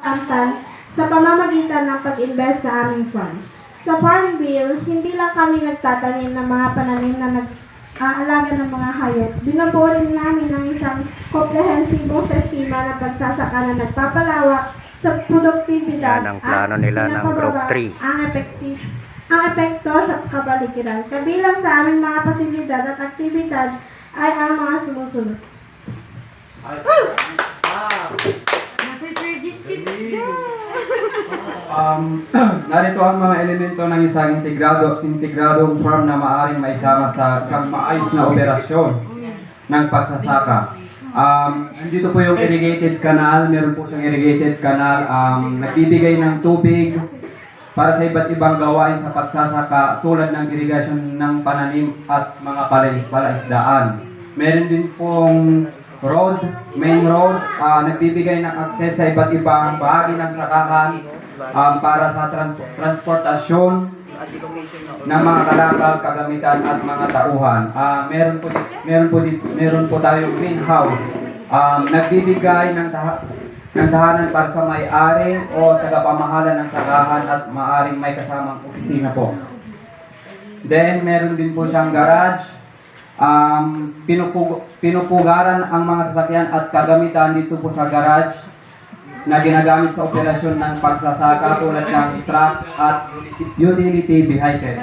amtan sa pamamagitan ng pag-invest sa aming fund. Sa Farm Bill, hindi lang kami nagtatanim ng mga pananim na nag-aalaga ng mga hayop. Binubuo rin namin ng isang komprehensibong sistema ng pagsasaka na nagpapalawak sa produktibidad Yan ang plano nila ng Group 3. Ang epekto sa kapaligiran. Kabilang sa aming mga pasilidad at aktibidad ay ang mga sumusunod. Narito ang mga elemento ng isang integradong farm na maaaring maisama sa isang maayos na operasyon ng pagsasaka. Andito po yung irrigated canal, meron po siyang irrigated canal, nagbibigay ng tubig para sa iba't ibang gawain sa pagsasaka tulad ng irrigation ng pananim at mga palaisdaan. Meron din pong main road, nagbibigay ng access sa iba't ibang bahagi ng sakahan para sa transportasyon ng mga kalakal, kagamitan at mga tauhan. Meron po tayong greenhouse. Nagbibigay ng tahanan para sa may-ari o tagapamahala ng sakahan at maaring may kasamang opisina po. Then, meron din po siyang garage. Pinupugaran ang mga sasakyan at kagamitan dito po sa garage na ginagamit sa operasyon ng pagsasaka tulad ng truck at utility vehicle.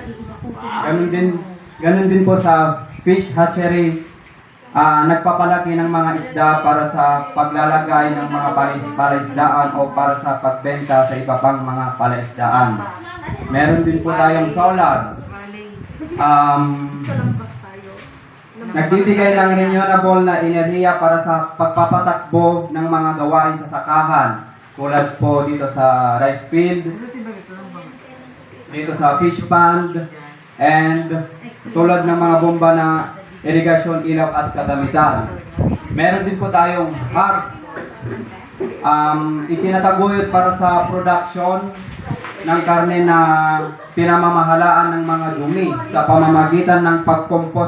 Ganun din po sa fish hatchery, nagpapalaki ng mga isda para sa paglalagay ng mga palaisdaan o para sa pagbenta sa iba pang mga palaisdaan. Meron din po tayong solar. Nagbibigay ng renewable na enerhiya para sa pagpapatakbo ng mga gawain sa sakahan. Tulad po dito sa rice field, dito sa fish pond, and tulad ng mga bomba na irrigation, ilaw at kagamitan. Meron din po tayong heart. Itinataguyod para sa production ng karne na pinamamahalaan ng mga dumi sa pamamagitan ng pagkompos